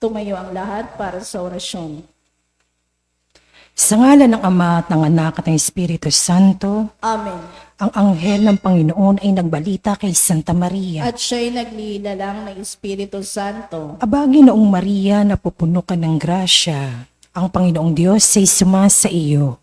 Tumayo ang lahat para sa orasyon. Sa ngalan ng Ama at ng Anak at ng Espiritu Santo, Amen. ang anghel ng Panginoon ay nagbalita kay Santa Maria. At siya'y naglilalang ng Espiritu Santo. Aba, Ginoong Maria, napupuno ka ng grasya. Ang Panginoong Diyos ay sumasa iyo.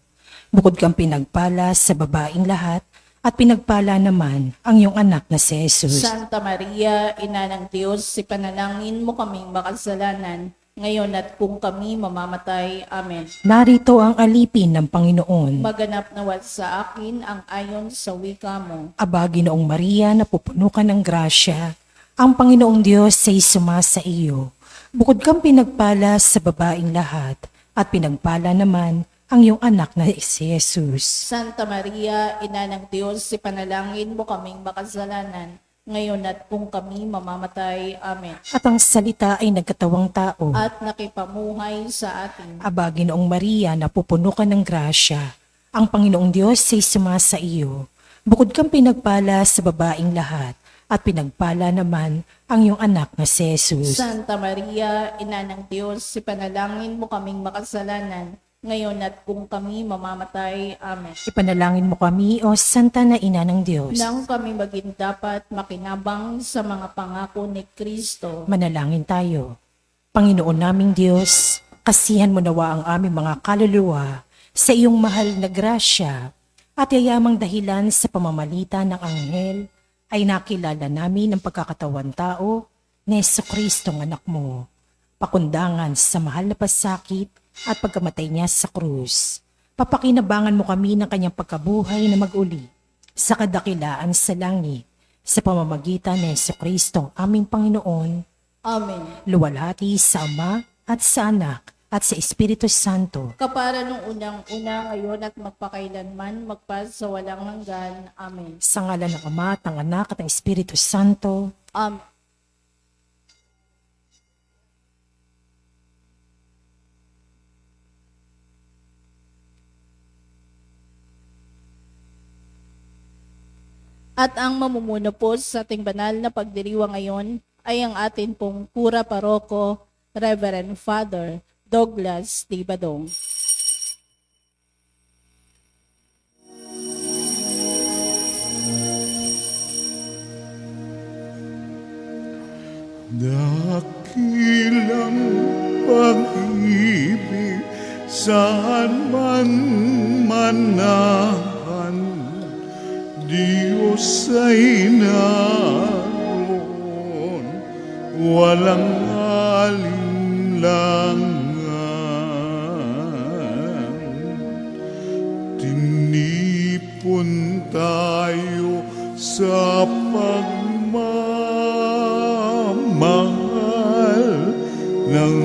Bukod kang pinagpala sa babaing lahat, at pinagpala naman ang iyong anak na si Jesus. Santa Maria, Ina ng Diyos, ipanalangin mo kaming makasalanan, ngayon at kung kami mamamatay. Amen. Narito ang alipin ng Panginoon. Maganap nawal sa akin ang ayon sa wika mo. Aba, Ginoong Maria, napupuno ka ng grasya. Ang Panginoong Diyos ay sumasa iyo. Bukod kang pinagpala sa babaing lahat, at pinagpala naman ang iyong anak na si Jesus. Santa Maria, Ina ng Diyos, ipanalangin mo kaming makasalanan, ngayon at kung kami mamamatay. Amen. At ang salita ay nagkatawang tao. At nakipamuhay sa atin. Aba, Ginoong Maria, napupuno ka ng grasya. Ang Panginoong Diyos ay sumasa iyo. Bukod kang pinagpala sa babaing lahat, at pinagpala naman ang iyong anak na si Jesus. Santa Maria, Ina ng Diyos, ipanalangin mo kaming makasalanan, ngayon at kung kami mamamatay. Amen. Ipanalangin mo kami, O Santa na Ina ng Diyos. Nang kami maging dapat makinabang sa mga pangako ni Kristo. Manalangin tayo. Panginoon naming Diyos, kasihan mo nawa ang aming mga kaluluwa sa iyong mahal na grasya at yayamang dahilan sa pamamalitan ng anghel ay nakilala namin ang pagkakatawan tao ni Jesucristong anak mo. Pakundangan sa mahal na pasakit at pagkamatay niya sa krus. Papakinabangan mo kami ng kanyang pagkabuhay na mag-uli sa kadakilaan sa langit sa pamamagitan ni Jesucristong aming Panginoon. Amen. Luwalhati sa Ama at sa Anak at sa Espiritu Santo. Kapara nung unang-una, ngayon at magpakailanman, magpasawalang hanggan. Amen. Sa ngalan ng Ama at ng Anak at ng Espiritu Santo. Amen. At ang mamumuno po sa ating banal na pagdiriwang ngayon ay ang atin pong Kura Paroko, Reverend Father Douglas Tibadong. Dakilang pag-ibig saan man manahan, Diyos ay naroon, walang alinlangan. Tinipon tayo sa pagmamahal ng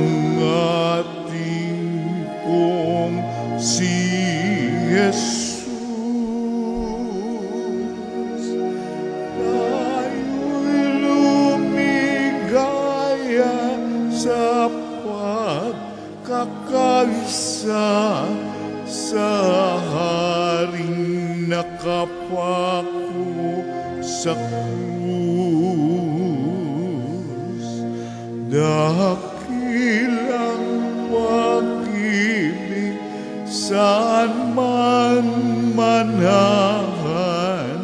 ating pong si Jesus. Tayo'y lumigaya sa pagkakaisa sa Haring nakapako sa krus. Dakilang pag-ibig saan man manahan,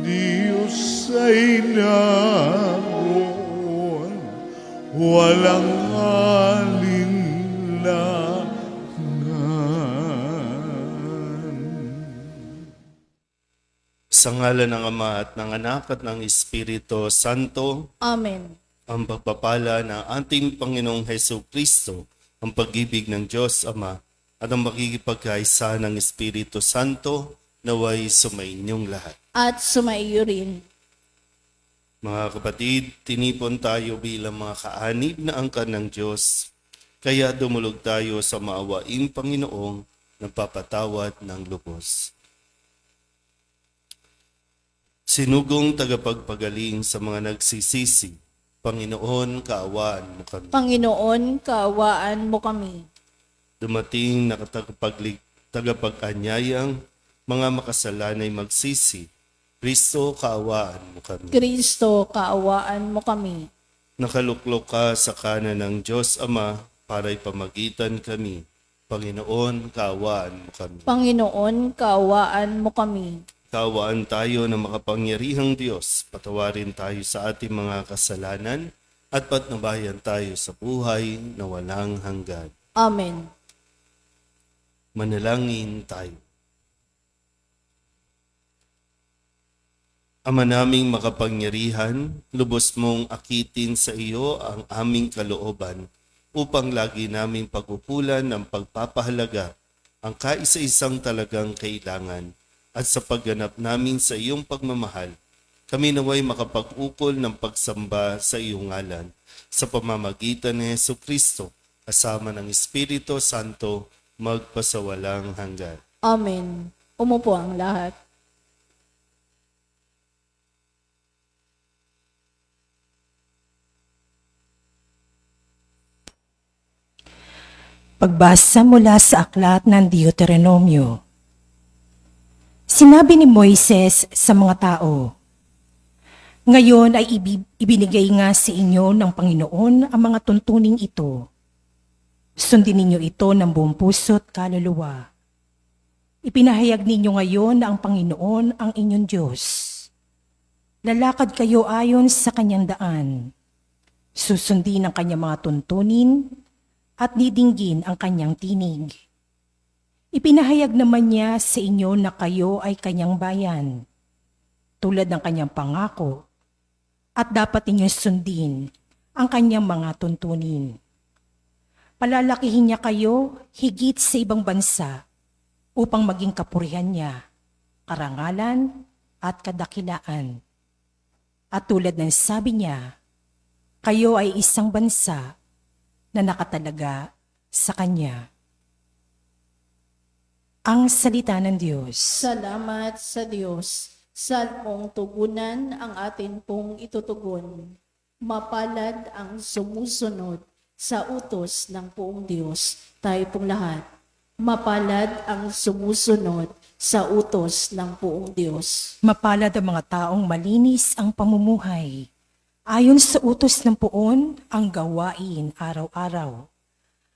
Diyos ay naroon, walang alinlangan. Sa ngalan ng Ama at ng Anak at ng Espiritu Santo, Amen. ang pagpapala ng ating Panginoong Hesus Kristo, ang pag-ibig ng Diyos Ama, at ang makikipagkaisa ng Espiritu Santo, naway sumainyong lahat. At sumaiyo rin. Mga kapatid, tinipon tayo bilang mga kaanib na angkan ng Diyos, kaya dumulog tayo sa maawaing Panginoong nagpapatawad ng lubos. Sinugong tagapagpagaling sa mga nagsisisi, Panginoon, kaawaan mo kami. Panginoon, kaawaan mo kami. Dumating na tagapag-anyayang mga makasalanay magsisi, Kristo, kaawaan mo kami. Kristo, kaawaan mo kami. Nakaluklok ka sa kanan ng Diyos Ama para ipamagitan kami. Panginoon, kaawaan mo kami. Panginoon, kaawaan mo kami. Kaawaan tayo ng makapangyarihang Diyos. Patawarin tayo sa ating mga kasalanan at patnubayan tayo sa buhay na walang hanggan. Amen. Manalangin tayo. Ama naming makapangyarihan, lubos mong akitin sa iyo ang aming kalooban upang lagi naming pagpupulan ng pagpapahalaga ang kaisa-isang talagang kailangan at sa pagganap namin sa iyong pagmamahal, kami naway makapag-ukol ng pagsamba sa iyong ngalan sa pamamagitan ni Jesucristo kasama ng Espiritu Santo magpasawalang hanggan. Amen. Umupo ang lahat. Pagbasa mula sa aklat ng Deuteronomio. Sinabi ni Moises sa mga tao, "Ngayon ay ibinigay nga sa inyo ng Panginoon ang mga tuntuning ito. Sundin ninyo ito ng buong puso't kaluluwa. Ipinahayag ninyo ngayon na ang Panginoon ang inyong Diyos. Lalakad kayo ayon sa kanyang daan. Susundin ang kanyang mga tuntunin at didinggin ang kanyang tinig. Ipinahayag naman niya sa inyo na kayo ay kanyang bayan, tulad ng kanyang pangako, at dapat ninyong sundin ang kanyang mga tuntunin. Palalakihin niya kayo higit sa ibang bansa upang maging kapurihan niya, karangalan at kadakilaan. At tulad ng sabi niya, kayo ay isang bansa na nakatalaga sa Kanya." Ang salita ng Diyos. Salamat sa Diyos. Saan mong tugunan ang atin pong itutugon. Mapalad ang sumusunod sa utos ng poong Diyos. Tayo pong lahat. Mapalad ang sumusunod sa utos ng poong Diyos. Mapalad ang mga taong malinis ang pamumuhay. Ayon sa utos ng poon ang gawain araw-araw.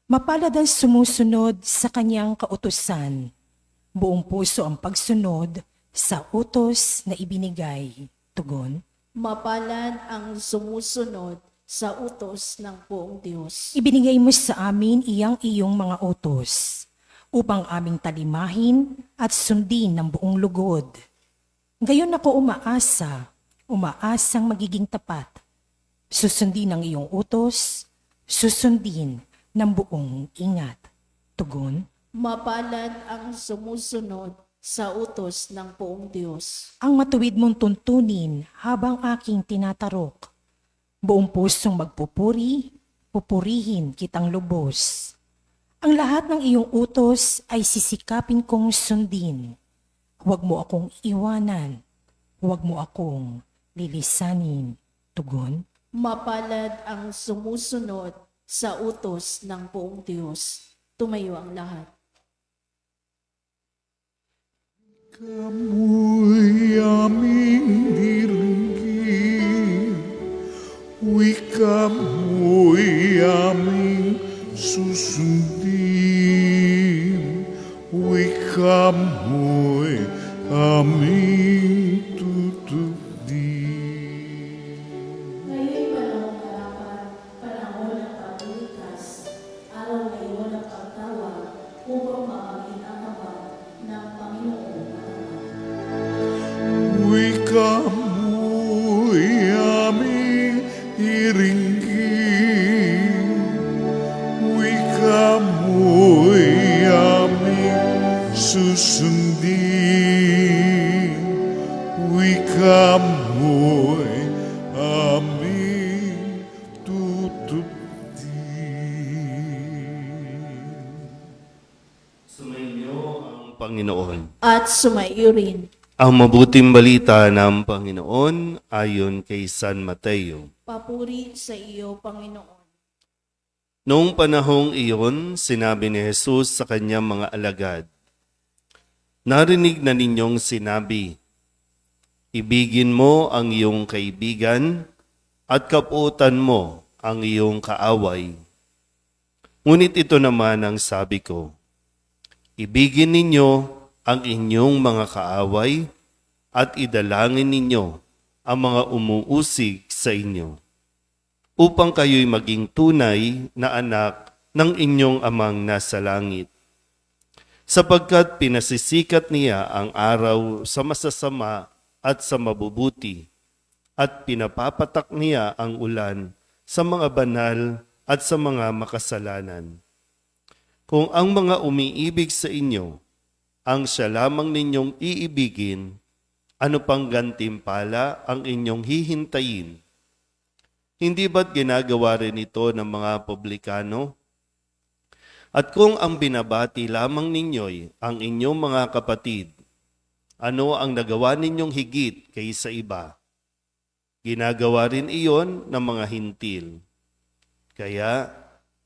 Mapalad ang sumusunod sa kanyang kautusan. Buong puso ang pagsunod sa utos na ibinigay. Tugon. Mapalad ang sumusunod sa utos ng poong Diyos. Ibinigay mo sa amin iyong mga utos upang aming talimahin at sundin ng buong lugod. Ngayon ako umaasang magiging tapat. Susundin ang iyong utos, susundin ng buong ingat. Tugon. Mapalad ang sumusunod sa utos ng poong Diyos. Ang matuwid mong tuntunin habang aking tinatarok. Buong pusong magpupuri, pupurihin kitang lubos. Ang lahat ng iyong utos ay sisikapin kong sundin. Huwag mo akong iwanan, huwag mo akong lilisanin. Tugon. Mapalad ang sumusunod sa utos ng poong Diyos. Tumayo ang lahat. Kamu'y aming diringgin, kamu'y aming susundin, kamu'y aming tutupdin. Ngayon'y panahon harapan, panahon ng paglikas, araw ngayon ng pagtawag upang makamit ang habag ng Panginoon. Kamu'y aming iringgin, kamu'y aming susundin, kamu'y aming tutupdin. Sumainyo ang Panginoon. At sumaiyo rin. Ang mabuting balita ng Panginoon ayon kay San Mateo. Papuri sa iyo, Panginoon. Noong panahong iyon, sinabi ni Jesus sa kanyang mga alagad, "Narinig na ninyong sinabi, ibigin mo ang iyong kaibigan at kapuutan mo ang iyong kaaway. Ngunit ito naman ang sabi ko, ibigin ninyo ang inyong mga kaaway at idalangin ninyo ang mga umuusig sa inyo, upang kayo'y maging tunay na anak ng inyong amang nasa langit. Sapagkat pinasisikat niya ang araw sa masasama at sa mabubuti, at pinapapatak niya ang ulan sa mga banal at sa mga makasalanan. Kung ang mga umiibig sa inyo, ang siya lamang ninyong iibigin, ano pang gantimpala ang inyong hihintayin? Hindi ba't ginagawa rin ito ng mga publikano? At kung ang binabati lamang ninyo'y ang inyong mga kapatid, ano ang nagawa ninyong higit kaysa iba? Ginagawa rin iyon ng mga hintil. Kaya,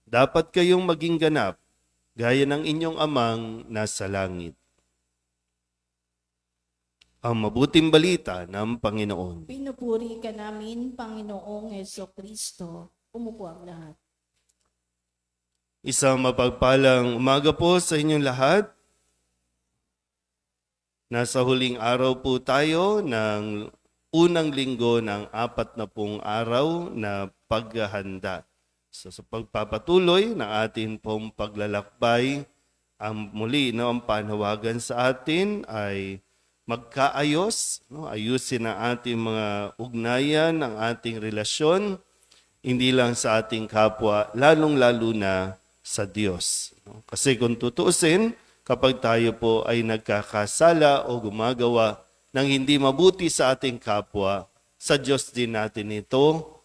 dapat kayong maging ganap, gaya ng inyong amang nasa langit. Ang mabuting balita ng Panginoon. Pinupuri ka namin, Panginoong Hesukristo. Umupo ang lahat. Isang mapagpalang umaga po sa inyong lahat. Nasa huling araw po tayo ng unang linggo ng 40 araw na paghahanda. So, sa pagpapatuloy ng atin pong paglalakbay, ang ang panawagan sa atin ay magkaayos, ayusin ang ating mga ugnayan, ang ating relasyon, hindi lang sa ating kapwa, lalong-lalo na sa Diyos. Kasi kung tutuusin, kapag tayo po ay nagkakasala o gumagawa ng hindi mabuti sa ating kapwa, sa Diyos din natin ito,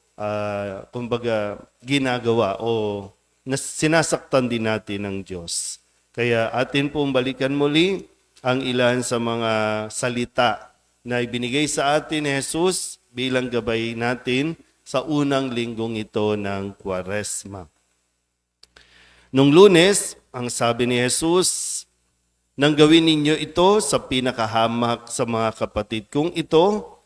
kumbaga, ginagawa o sinasaktan din natin ng Diyos. Kaya atin pong balikan muli ang ilan sa mga salita na ibinigay sa atin ni Jesus bilang gabay natin sa unang linggong ito ng Kwaresma. Nung Lunes, ang sabi ni Jesus, nang gawin ninyo ito sa pinakahamak sa mga kapatid kong ito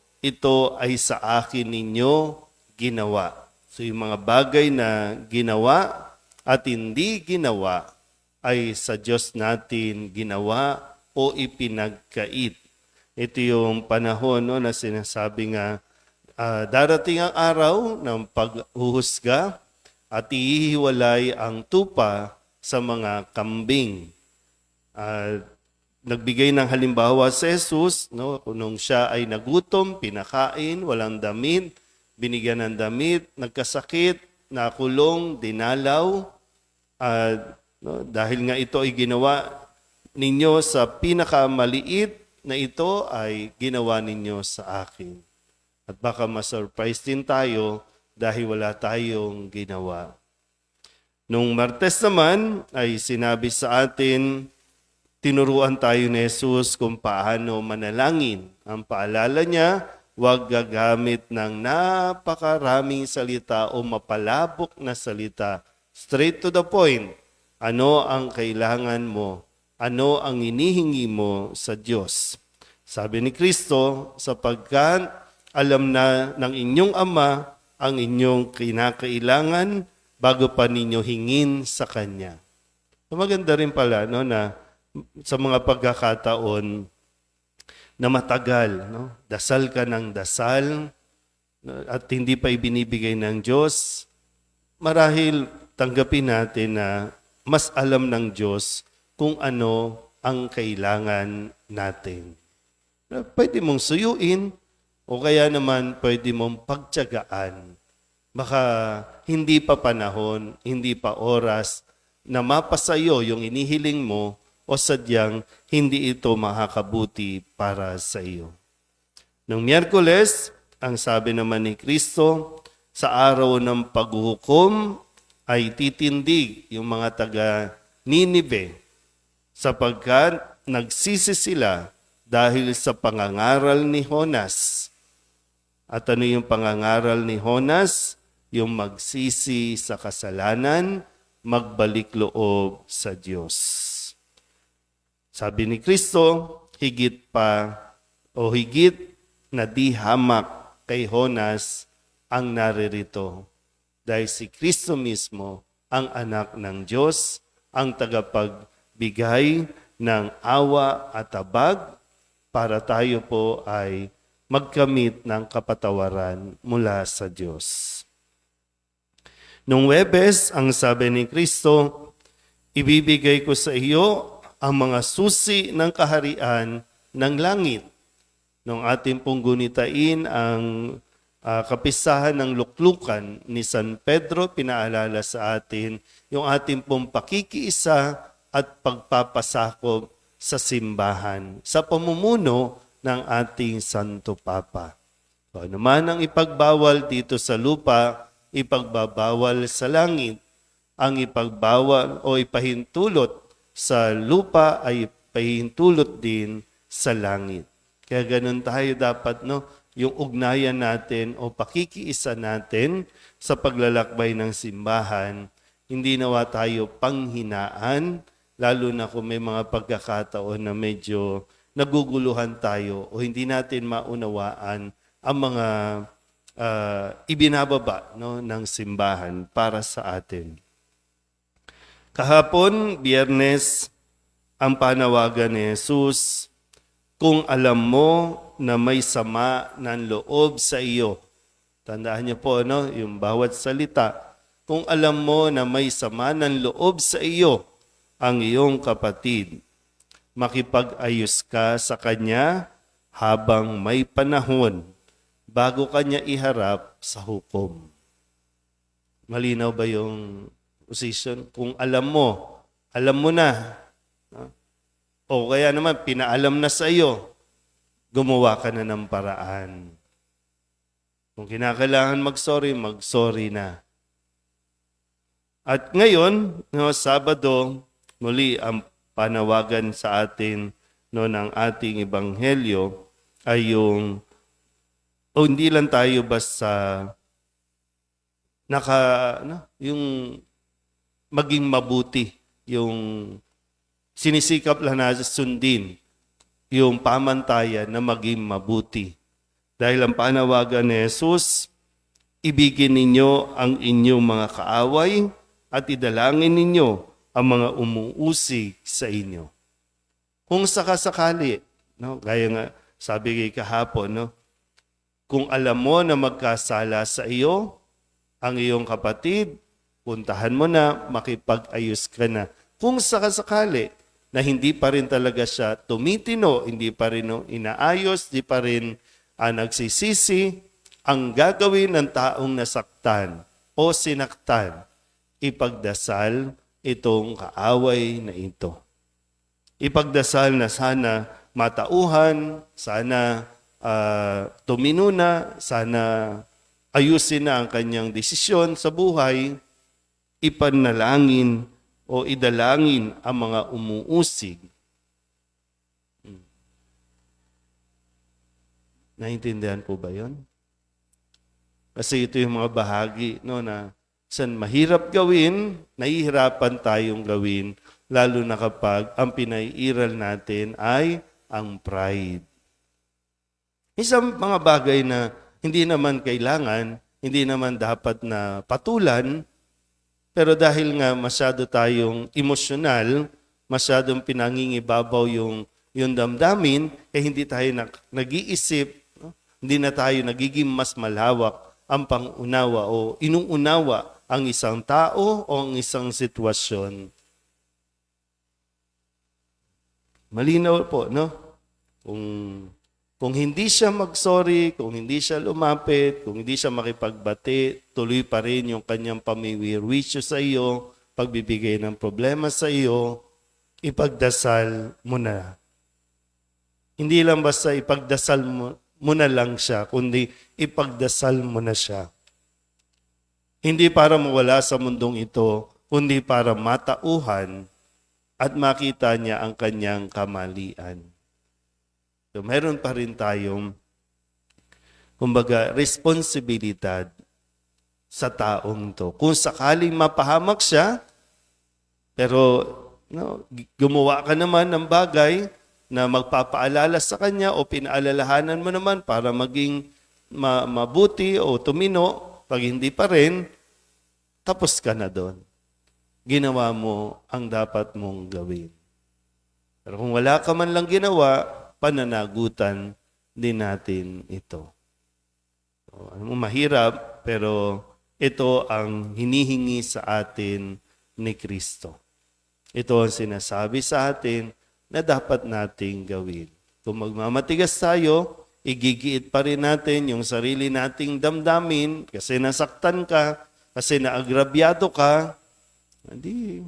ay sa akin ninyo ginawa. So yung mga bagay na ginawa at hindi ginawa ay sa Diyos natin ginawa o ipinagkait. Ito yung panahon na sinasabi nga, darating ang araw ng paghuhusga at ihiwalay ang tupa sa mga kambing. Nagbigay ng halimbawa si Jesus, nung siya ay nagutom, pinakain, walang damit, binigyan ng damit, nagkasakit, nakulong, dinalaw. Dahil nga ito ay ginawa ninyo sa pinakamaliit na ito ay ginawa ninyo sa akin. At baka ma-surprise din tayo dahil wala tayong ginawa. Nung Martes naman ay sinabi sa atin, tinuruan tayo ni Jesus kung paano manalangin. Ang paalala niya, huwag gagamit ng napakaraming salita o mapalabok na salita. Straight to the point. Ano ang kailangan mo? Ano ang inihingi mo sa Diyos? Sabi ni Kristo, sapagkat alam na ng inyong Ama ang inyong kinakailangan bago pa ninyo hingin sa Kanya. So maganda rin pala na sa mga pagkakataon na matagal, dasal ka ng dasal at hindi pa ibinibigay ng Diyos, marahil tanggapin natin na mas alam ng Diyos kung ano ang kailangan natin. Pwede mong suyuin o kaya naman pwede mong pagtiyagaan. Baka hindi pa panahon, hindi pa oras na mapasayo yung inihiling mo o sadyang hindi ito makakabuti para sa iyo. Nung Miyerkules, ang sabi naman ni Kristo, sa araw ng paghuhukom ay titindig yung mga taga Ninive sapagkat nagsisi sila dahil sa pangangaral ni Jonas. At ano yung pangangaral ni Jonas? Yung magsisi sa kasalanan, magbalik loob sa Diyos. Sabi ni Kristo, higit na di hamak kay Jonas ang naririto. Dahil si Kristo mismo, ang anak ng Diyos, ang tagapagbigay ng awa at habag para tayo po ay magkamit ng kapatawaran mula sa Diyos. Nung Webes, ang sabi ni Kristo, ibibigay ko sa iyo ang mga susi ng kaharian ng langit. Nung ating pong gunitain ang kapisahan ng luklukan ni San Pedro, pinaalala sa atin yung ating pong pakikiisa at pagpapasakop sa simbahan sa pamumuno ng ating Santo Papa. Kung ano man ang ipagbawal dito sa lupa, ipagbabawal sa langit. Ang ipagbawal o ipahintulot sa lupa ay ipahintulot din sa langit. Kaya ganun tayo dapat, no? Yung ugnayan natin o pakikiisa natin sa paglalakbay ng simbahan, hindi nawa tayo panghinaan, lalo na kung may mga pagkakataon na medyo naguguluhan tayo o hindi natin maunawaan ang mga ibinababa, no, ng simbahan para sa atin. Kahapon, Biyernes, ang panawagan ni Jesus, kung alam mo na may sama ng loob sa iyo. Tandaan niyo po, no, yung bawat salita. Kung alam mo na may sama ng loob sa iyo ang iyong kapatid, makipag-ayos ka sa kanya habang may panahon bago kanya iharap sa hukom. Malinaw ba yung position? Kung alam mo na. O kaya naman, pinaalam na sa iyo, gumawa ka na ng paraan. Kung kinakailangan mag-sorry na. At ngayon, no, Sabado, muli ang panawagan sa atin, no, ng ating ebanghelyo ay yung hindi lang tayo basta yung maging mabuti, yung sinisikap lang na sundin yung pamantayan na maging mabuti. Dahil ang panawagan ni Jesus, ibigin ninyo ang inyong mga kaaway at idalangin ninyo ang mga umuusig sa inyo. Kung sakasakali, no, gaya nga sabi kay kahapon, no, kung alam mo na magkasala sa iyo ang iyong kapatid, puntahan mo na, makipag-ayos ka na. Kung sakasakali na hindi pa rin talaga siya tumitino, hindi pa rin inaayos, hindi pa rin nagsisisi, ang gagawin ng taong nasaktan o sinaktan, ipagdasal itong kaaway na ito. Ipagdasal na sana matauhan, sana tumino na, sana ayusin na ang kanyang desisyon sa buhay, ipanalangin o idalangin ang mga umuusig. Naintindihan po ba yun? Kasi ito yung mga bahagi, no, na saan mahirap gawin, nahihirapan tayong gawin, lalo na kapag ang pinaiiral natin ay ang pride. Isang mga bagay na hindi naman kailangan, hindi naman dapat na patulan, pero dahil nga masyado tayong emosyonal, masyadong pinangingibabaw yung damdamin, hindi tayo nag-iisip, no? Hindi na tayo nagiging mas malawak ang pangunawa o inuunawa ang isang tao o ang isang sitwasyon. Malinaw po, no? Kung hindi siya mag-sorry, kung hindi siya lumapit, kung hindi siya makipagbati, tuloy pa rin yung kanyang pamiwirwisyo sa iyo, pagbibigay ng problema sa iyo, ipagdasal mo na. Hindi lang basta ipagdasal mo na lang siya, kundi ipagdasal mo na siya. Hindi para mawala sa mundong ito, kundi para matauhan at makita niya ang kanyang kamalian. So, meron pa rin tayong, kumbaga, responsibilidad sa taong to. Kung sakaling mapahamak siya, pero no, gumawa ka naman ng bagay na magpapaalala sa kanya o pinaalalahanan mo naman para maging mabuti o tumino, pag hindi pa rin, tapos ka na doon. Ginawa mo ang dapat mong gawin. Pero kung wala ka man lang ginawa, pananagutan din natin ito. So, mahirap, pero ito ang hinihingi sa atin ni Kristo. Ito ang sinasabi sa atin na dapat nating gawin. Kung magmamatigas tayo, igigiit pa rin natin yung sarili nating damdamin kasi nasaktan ka, kasi naagrabyado ka, hindi.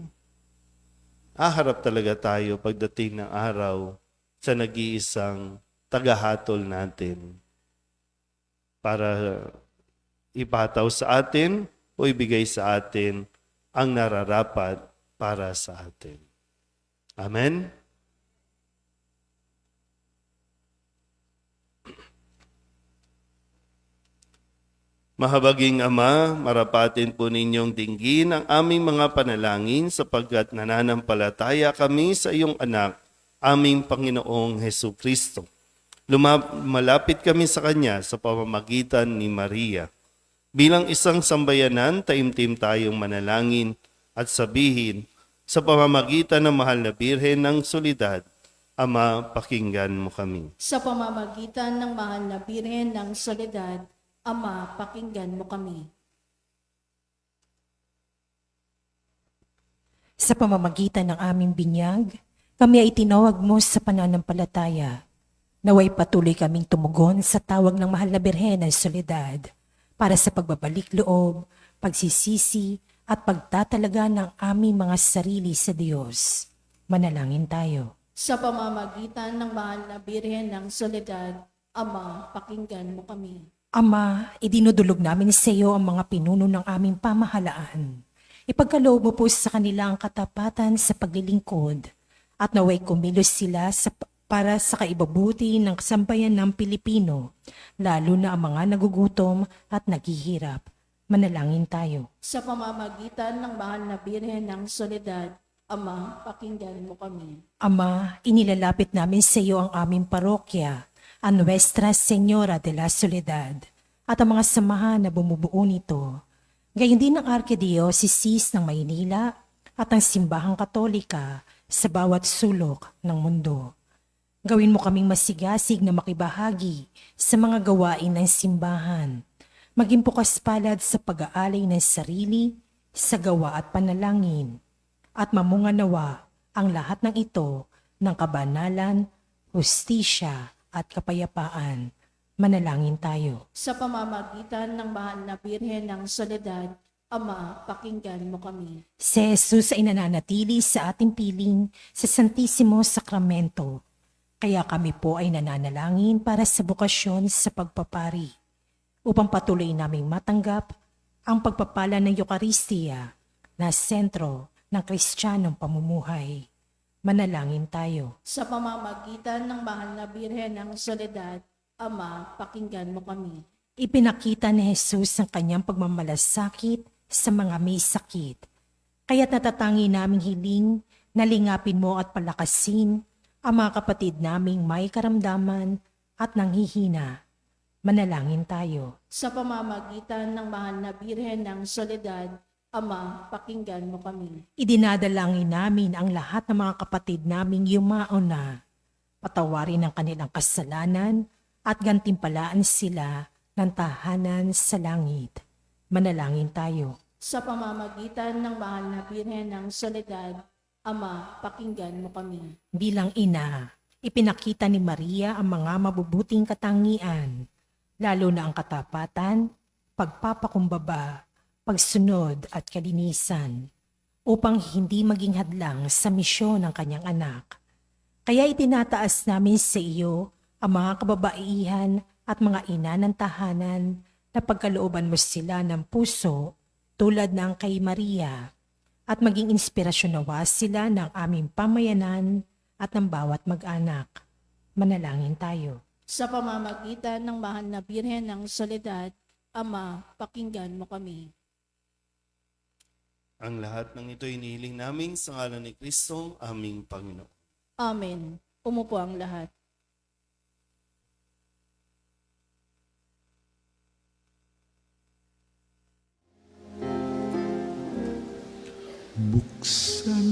Aharap talaga tayo pagdating ng araw sa nag-iisang tagahatol natin para ipataw sa atin o ibigay sa atin ang nararapat para sa atin. Amen? Mahabaging Ama, marapatin po ninyong dinggin ang aming mga panalangin sapagkat nananampalataya kami sa iyong anak, aming Panginoong Hesu Kristo. Malapit kami sa Kanya sa pamamagitan ni Maria. Bilang isang sambayanan, taimtim tayong manalangin at sabihin sa pamamagitan ng mahal na Birhen ng Solidad, Ama, pakinggan mo kami. Sa pamamagitan ng mahal na Birhen ng Soledad, Ama, pakinggan mo kami. Sa pamamagitan ng aming binyag, kami ay tinawag mo sa pananampalataya. Naway patuloy kaming tumugon sa tawag ng mahal na Birhen ng Soledad para sa pagbabalik loob, pagsisisi at pagtatalaga ng aming mga sarili sa Diyos. Manalangin tayo. Sa pamamagitan ng mahal na Birhen ng Soledad, Ama, pakinggan mo kami. Ama, idinudulog namin sa iyo ang mga pinuno ng aming pamahalaan. Ipagkaloob mo po sa kanila ang katapatan sa paglilingkod at naway kumilos sila para sa kaibabuti ng sambayan ng Pilipino, lalo na ang mga nagugutom at naghihirap. Manalangin tayo. Sa pamamagitan ng mahal na Birhen ng Soledad, Ama, pakinggan mo kami. Ama, inilalapit namin sa iyo ang aming parokya, ang Nuestra Señora de la Soledad, at ang mga samahan na bumubuo nito. Gayon din ang Arkidiocese ng Maynila at ang Simbahang Katolika sa bawat sulok ng mundo. Gawin mo kaming masigasig na makibahagi sa mga gawain ng simbahan. Maging bukas palad sa pag-aalay ng sarili, sa gawa at panalangin. At mamunga nawa ang lahat ng ito ng kabanalan, hustisya at kapayapaan. Manalangin tayo. Sa pamamagitan ng mahal na Birhen ng Soledad, Ama, pakinggan mo kami. Si Jesus ay nananatili sa ating piling sa Santisimo Sakramento. Kaya kami po ay nananalangin para sa bukasyon sa pagpapari upang patuloy naming matanggap ang pagpapala ng Eucharistia na sentro ng Kristiyanong pamumuhay. Manalangin tayo. Sa pamamagitan ng mahal na Birhen ng Soledad, Ama, pakinggan mo kami. Ipinakita ni Jesus ang kanyang pagmamalasakit sa mga may sakit. Kaya't natatangi naming hiling na lingapin mo at palakasin ang mga kapatid naming may karamdaman at nanghihina. Manalangin tayo. Sa pamamagitan ng mahal na Birhen ng Soledad, Ama, pakinggan mo kami. Idinadalangin namin ang lahat ng mga kapatid naming yumao na. Patawarin ang kanilang kasalanan at gantimpalaan sila ng tahanan sa langit. Manalangin tayo. Sa pamamagitan ng mahal na Birhen ng Soledad, Ama, pakinggan mo kami. Bilang ina, ipinakita ni Maria ang mga mabubuting katangian, lalo na ang katapatan, pagpapakumbaba, pagsunod at kalinisan, upang hindi maging hadlang sa misyon ng kanyang anak. Kaya itinataas namin sa iyo ang mga kababaihan at mga ina ng tahanan na pagkalooban mo sila ng puso tulad ng kay Maria at maging inspirasyon nawa sila ng aming pamayanan at ng bawat mag-anak. Manalangin tayo. Sa pamamagitan ng mahal na Birhen ng Soledad, Ama, pakinggan mo kami. Ang lahat ng ito inihiling namin sa ngalan ni Kristo, aming Panginoon. Amen. Umupo ang lahat. Buksan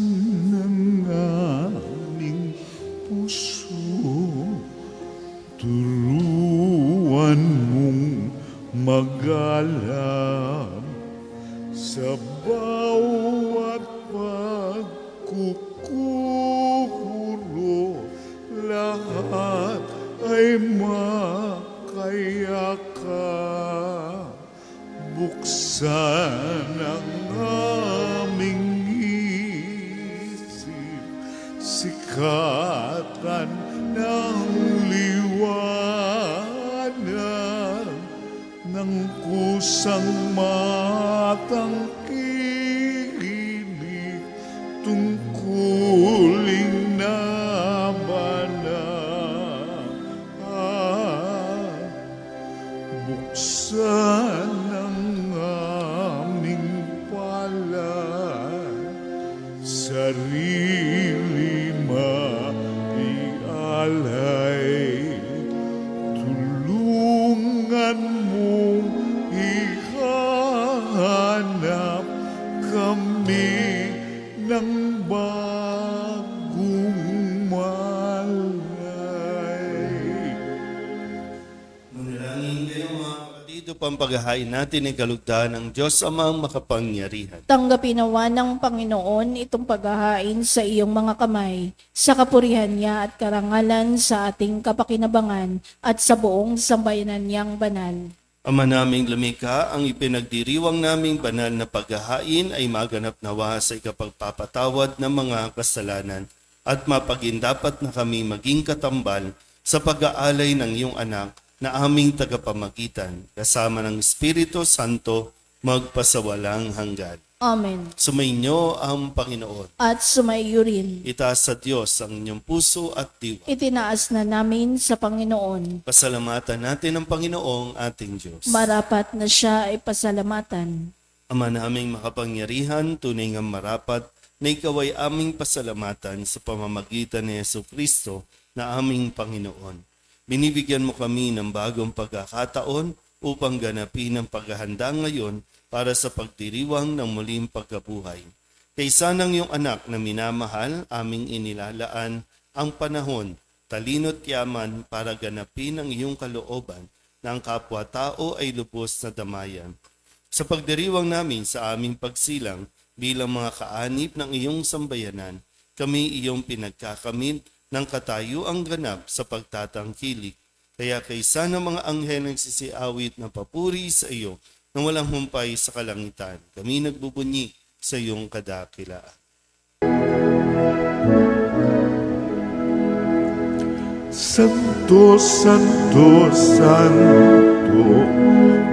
ng aming puso, turuan mong magalang sa bawat pagkukuro, lahat ay makayaka. Buksan ang aming isip, sikatan ng liwanag ng kusang matangkilik tungkuling nabanal. Buksan ang aming palad, sarili maialay, tulungan mong ihanap kami ng bagong malay. Manalangin kayo mga kapatid upang paghahain natin ay kalugdan ng Diyos Amang makapangyarihan. Tanggapin nawa ng Panginoon itong paghahain sa iyong mga kamay, sa kapurihan niya at karangalan sa ating kapakinabangan at sa buong sambayanan niyang banal. Ama naming lumikha, ang ipinagdiriwang naming banal na paghahain ay maganap nawa sa ikapagpapatawad ng mga kasalanan at mapagindapat na kami maging katambal sa pag-aalay ng iyong anak na aming tagapamagitan, kasama ng Espiritu Santo, magpasawalang hanggan. Amen. Sumainyo ang Panginoon. At sumaiyo rin. Itaas sa Diyos ang inyong puso at diwa. Itinaas na namin sa Panginoon. Pasalamatan natin ang Panginoong ating Diyos. Marapat na siya ay pasalamatan. Ama naming makapangyarihan, tunay nga marapat na ikaw ay aming pasalamatan sa pamamagitan ni Jesucristo na aming Panginoon. Binibigyan mo kami ng bagong pagkakataon upang ganapin ang paghahanda ngayon para sa pagdiriwang ng muling pagkabuhay. Kaysa ng iyong anak na minamahal, aming inilalaan ang panahon, talino't yaman para ganapin ang iyong kalooban na ang kapwa-tao ay lubos na damayan. Sa pagdiriwang namin sa aming pagsilang bilang mga kaanib ng iyong sambayanan, kami iyong pinagkakamit ng katayuang ganap sa pagtatangkilik. Kaya kaysa ng mga anghel nagsisiawit na papuri sa iyo na walang humpay sa kalangitan, kami nagbubunyi sa iyong kadakilaan. Santo, Santo, Santo,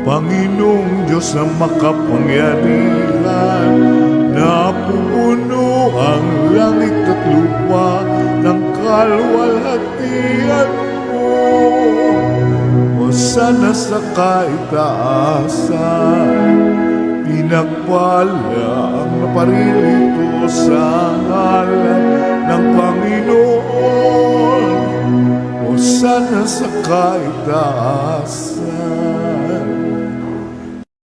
Panginoong Diyos na makapangyarihan, napupuno ang langit at lupa ng kalwalhatian mo. Hosana sa kaitaasan, pinagpala ang naparirito sa ngalan ng Panginoon. Hosana sa kaitaasan.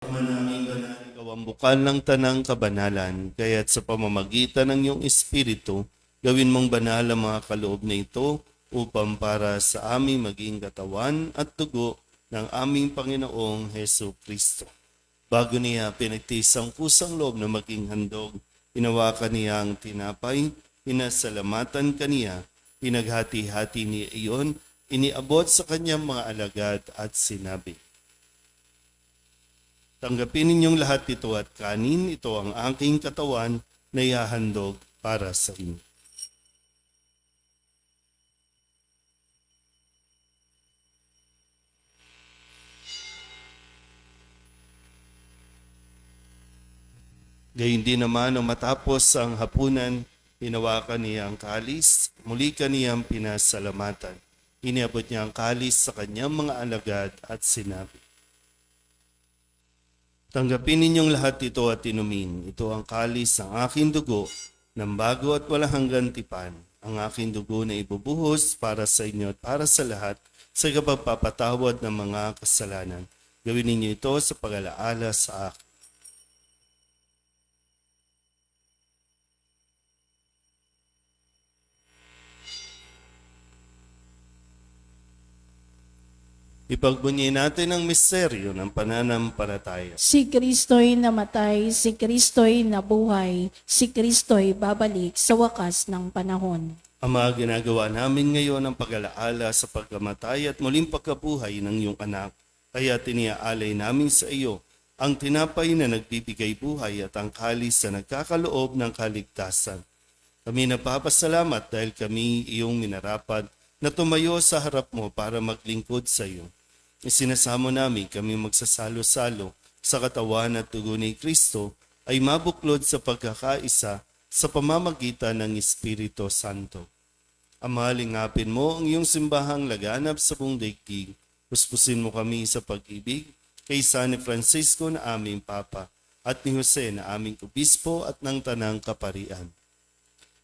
Ama naming banal, ikaw ang bukal ng tanang kabanalan, kaya't sa pamamagitan ng iyong Espiritu, gawin mong banal ang mga kaloob na ito upang para sa aming maging katawan at dugo ng aming Panginoong Hesu Kristo. Bago niya pinagtiis ang kusang loob na maging handog, hinawakan niya ang tinapay, pinasalamatan kaniya, pinaghati-hati niya iyon, iniabot sa kanyang mga alagad at sinabi, tanggapin ninyong lahat ito at kanin, ito ang aking katawan na ihahandog para sa inyo. Gayun din naman nang matapos ang hapunan, hinawakan niya ang kalis, muli kaniyang pinasalamatan. Iniabot niya ang kalis sa kanyang mga alagad at sinabi, tanggapin ninyong lahat ito at inumin. Ito ang kalis ng aking dugo, ng bago at walang hanggang tipan. Ang aking dugo na ibubuhos para sa inyo at para sa lahat sa kapagpapatawad ng mga kasalanan. Gawin ninyo ito sa pag-alaala sa akin. Ipagbunyi natin ang misteryo ng pananampalataya. Si Kristo'y namatay, si Kristo'y nabuhay, si Kristo'y babalik sa wakas ng panahon. Ama, ginagawa namin ngayon ang pag-alaala sa pagkamatay at muling pagkabuhay ng iyong anak. Kaya tiniaalay namin sa iyo ang tinapay na nagbibigay buhay at ang kalis na nagkakaloob ng kaligtasan. Kami napapasalamat dahil kami iyong minarapat na tumayo sa harap mo para maglingkod sa iyo. Isinasamo namin kami magsasalo-salo sa katawan at dugo ni Kristo ay mabuklod sa pagkakaisa sa pamamagitan ng Espiritu Santo. Ama, lingapin mo ang iyong simbahang laganap sa buong daigdig. Puspusin mo kami sa pag-ibig kay San Francisco na aming Papa at ni Jose na aming Obispo at ng Tanang Kaparian.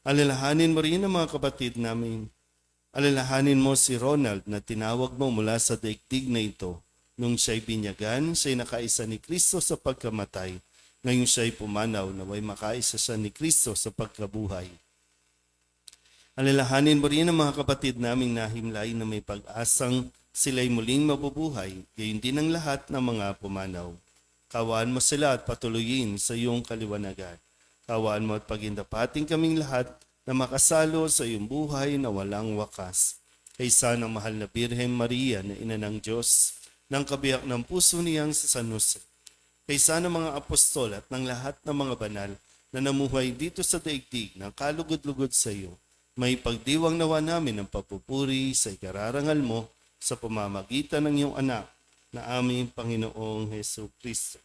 Alalahanin mo rin ang mga kapatid namin. Alalahanin mo si Ronald na tinawag mo mula sa daigdig na ito. Nung siya'y binyagan, siya'y nakaisa ni Kristo sa pagkamatay. Ngayon siya'y pumanaw na may makaisa siya ni Kristo sa pagkabuhay. Alalahanin mo rin ang mga kapatid naming nahimlay na may pag-asang sila'y muling mabubuhay, gayon din ang lahat ng mga pumanaw. Kawaan mo sila at patuloyin sa iyong kaliwanagan. Kawaan mo at pagindapating kaming lahat na makasalo sa iyong buhay na walang wakas. Kaysa ng mahal na Birhen Maria na ina ng Diyos, ng kabiyak ng puso niyang sa San Jose. Kaysa ng mga apostol at ng lahat ng mga banal na namuhay dito sa daigdig ng kalugod-lugod sa iyo, may pagdiwang nawa namin ng papupuri sa ikararangal mo sa pamamagitan ng iyong anak na aming Panginoong Hesus Kristo.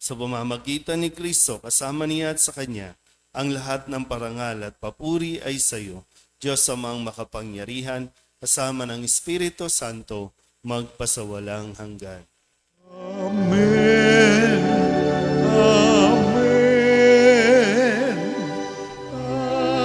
Sa pamamagitan ni Kristo, kasama niya at sa Kanya, ang lahat ng parangal at papuri ay sa iyo, Diyos amang makapangyarihan, kasama ng Espiritu Santo, magpasawalang hanggan. Amen. Amen. Amen.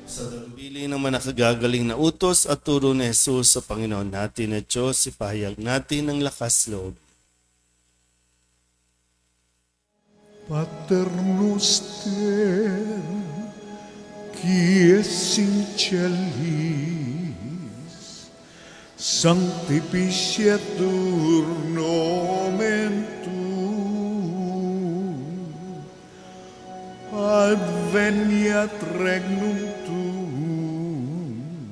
Sa tagumpili ng manakagagaling na utos at turo ni Jesus sa Panginoon natin at Diyos, ipahayag natin ang lakas loob. Pater noster, qui es in celis, sanctificetur nomen tuum, adveniat regnum tuum,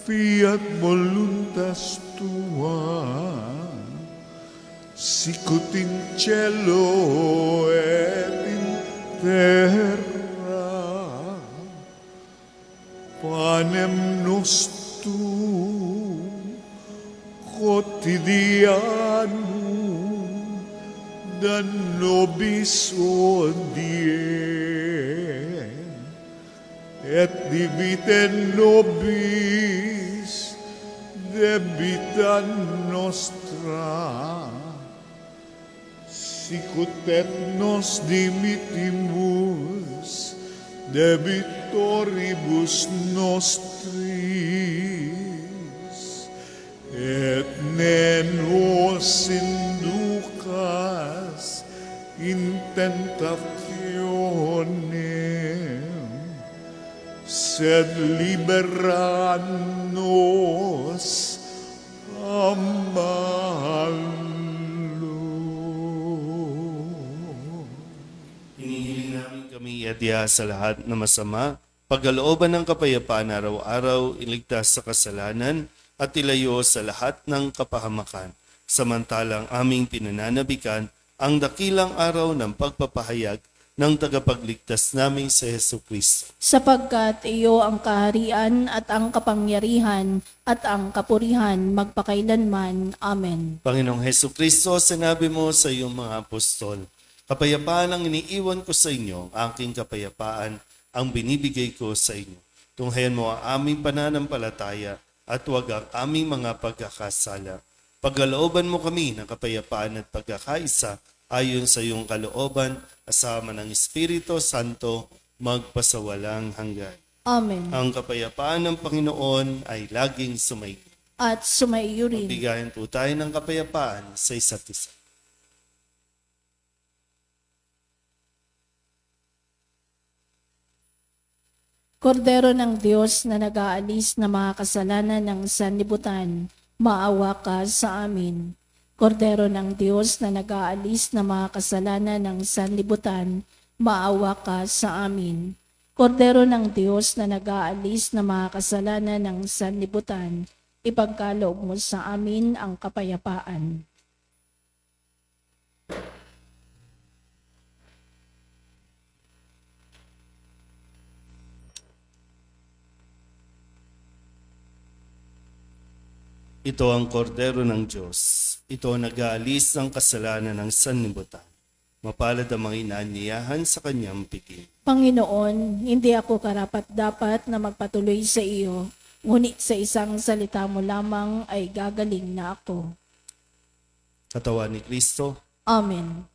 fiat voluntas tua, sicut in cielo et in terra. Panem nostrum quotidianum da nobis hodie, et dimitte nobis debita nostra, sicut et nos dimittimus debitoribus nostris, et ne nos inducas in tentationem, sed libera nos a malo. Hinihiling namin kami iadya sa lahat na masama, pagkalooban ng kapayapaan araw-araw, iligtas sa kasalanan, at ilayo sa lahat ng kapahamakan. Samantalang aming pinananabikan ang dakilang araw ng pagpapahayag ng tagapagligtas naming si Hesus Kristo. Sapagkat iyo ang kaharian at ang kapangyarihan at ang kapurihan magpakailanman. Amen. Panginoong Hesus Kristo, sinabi mo sa iyong mga apostol, kapayapaan ang iniiwan ko sa inyo, aking kapayapaan ang binibigay ko sa inyo. Tunghayan mo ang aming pananampalataya at huwag ang aming mga pagkakasala. Pagkalooban mo kami ng kapayapaan at pagkakaisa ayon sa iyong kalooban, kasama ng Espiritu Santo, magpasawalang hanggan. Amen. Ang kapayapaan ng Panginoon ay laging sumainyo. At sumaiyo rin. Bigayan po tayo ng kapayapaan sa isa't isa. Kordero ng Diyos na nag-aalis na mga kasalanan ng sanlibutan, maawa ka sa amin. Kordero ng Diyos na nag-aalis na mga kasalanan ng sanlibutan, maawa ka sa amin. Kordero ng Diyos na nag-aalis na mga kasalanan ng sanlibutan, ipagkaloob mo sa amin ang kapayapaan. Ito ang kordero ng Diyos. Ito ang nag-aalis ng kasalanan ng sanlibutan. Mapalad ang mga inaanyayahan sa kanyang pikin. Panginoon, hindi ako karapat-dapat na magpatuloy sa iyo, ngunit sa isang salita mo lamang ay gagaling na ako. Katawan ni Kristo, Amen.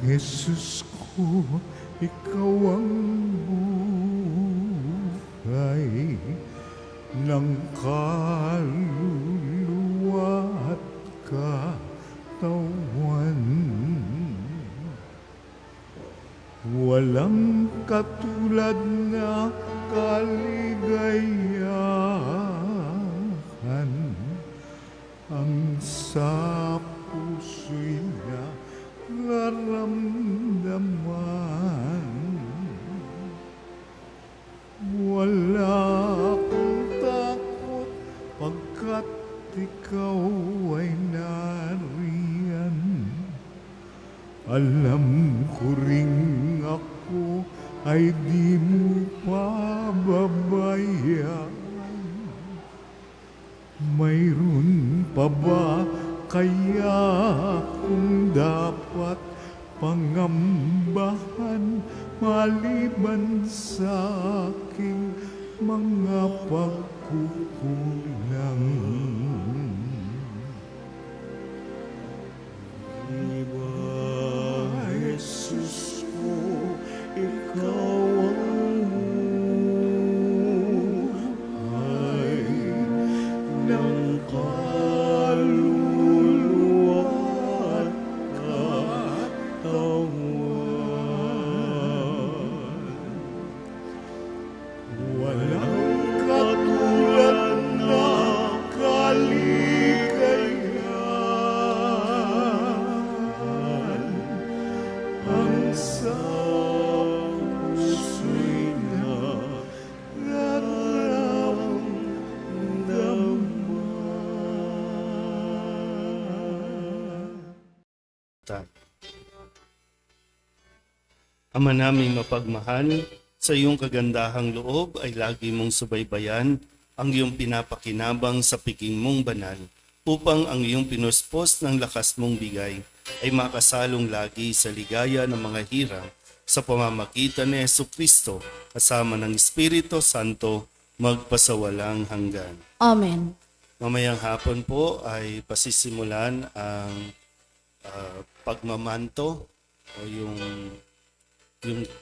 Jesus ko, ikaw ang buhay ng kaluluwa at katawan. Walang katulad na kaligayahan ang sa puso'y nararamdaman. Wala akong takot pagkat ikaw ay nariyan. Alam ko ring ako ay di mo pababayaan. Mayroon pa ba kaya kung dapat pangambahan maliban sa aking mga pagkukulang? Diba, Jesus ko, ikaw ang buhay ng kaluluwa at katawan. Walang katulad na kaligayahan ang sa puso'y nararamdaman. Ama naming mapagmahal, sa iyong kagandahang loob ay lagi mong subaybayan ang iyong pinapakinabang sa piking mong banal, upang ang iyong pinuspos ng lakas mong bigay ay makasalong lagi sa ligaya ng mga hirang sa pamamagitan ni Jesucristo kasama ng Espiritu Santo magpasawalang hanggan. Amen. Mamayang hapon po ay pasisimulan ang pagmamanto o yung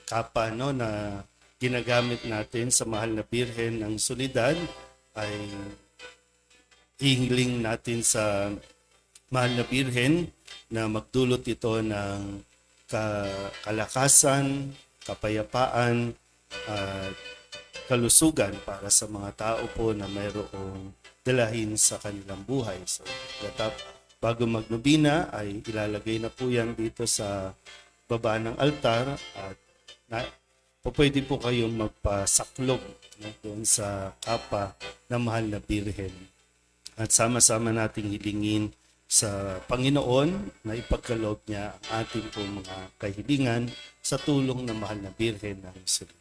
kapa no, na ginagamit natin sa mahal na Birhen ng Solidad ay hihiling natin sa mahal na Birhen na magdulot ito ng kalakasan, kapayapaan at kalusugan para sa mga tao po na mayroong dalahin sa kanilang buhay. So, bago magnobina ay ilalagay na po yan dito sa baba ng altar at pwede po kayong magpasaklog doon sa kapa ng mahal na Birhen. At sama-sama nating hilingin sa Panginoon na ipagkaloob niya ang ating po mga kahilingan sa tulong ng mahal na Birhen ng Solidad.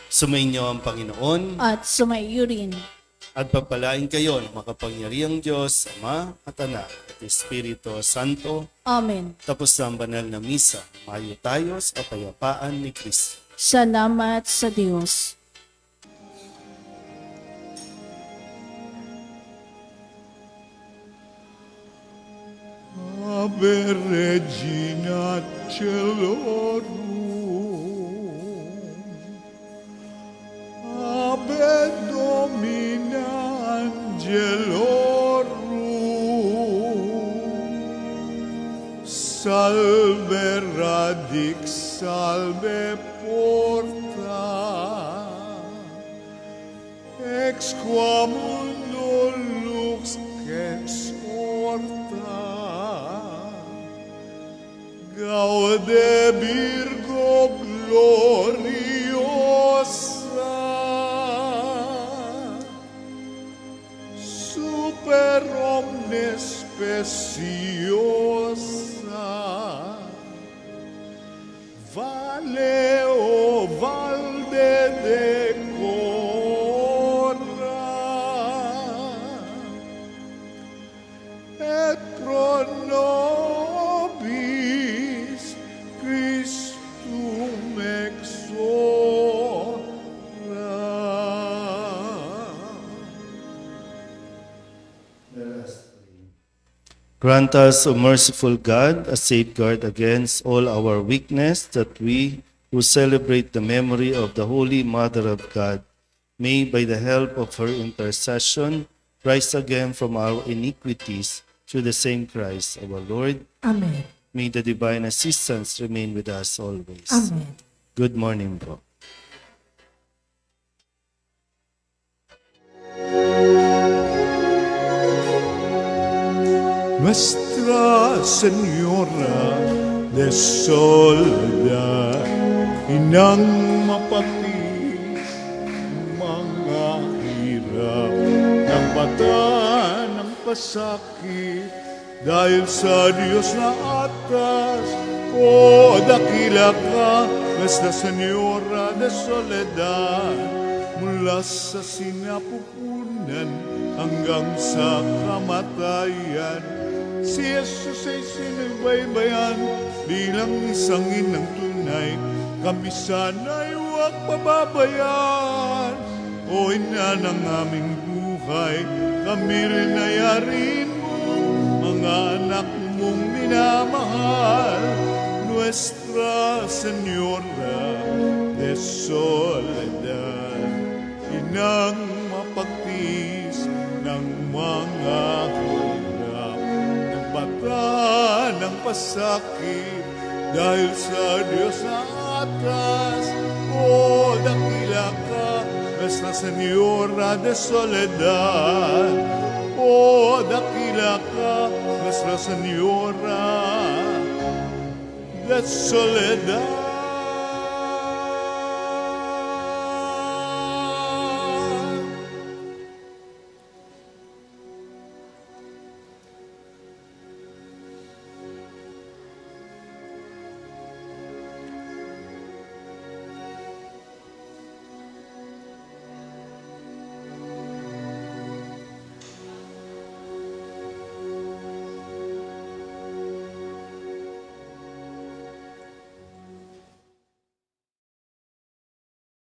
Sumainyo ang Panginoon At sumaiyo rin. at pagpalain kayo ng makapangyarihang Diyos, Ama at Anak at Espiritu Santo. Amen. Tapos na ang banal na misa, mayo tayo sa kapayapaan ni Kristo. Salamat sa Diyos. Ave Regina Celorum, Ave Domine dic salve porta, ex qua mundo lux exhorta, gaude Virgo gloriosa, super omnes speciosa, vale o valde decora, et pro nobis Christum exora. Grant us, O merciful God, a safeguard against all our weakness, that we, who celebrate the memory of the Holy Mother of God, may, by the help of her intercession, rise again from our iniquities through the same Christ, our Lord. Amen. May the divine assistance remain with us always. Amen. Good morning po. Nuestra Señora de Soledad, inang mapati mga hirap ng bata ng pasakit, dahil sa Diyos na atas, o dakila ka, Nuestra Señora de Soledad, mula sa sinapupunan hanggang sa kamatayan. Si Jesus ay sinubaybayan bilang isang inang tunay. Kami sana'y huwag pababayaan. O ina ng aming buhay, kami rin ay yarin mo, mga anak mong minamahal. Nuestra Señora de Soledad, inang mapagtiis ng mga bata ng pasakit, dahil sa Diyos na atas, o dakila ka, Nuestra Señora de Soledad, o dakila ka, Nuestra Señora de Soledad.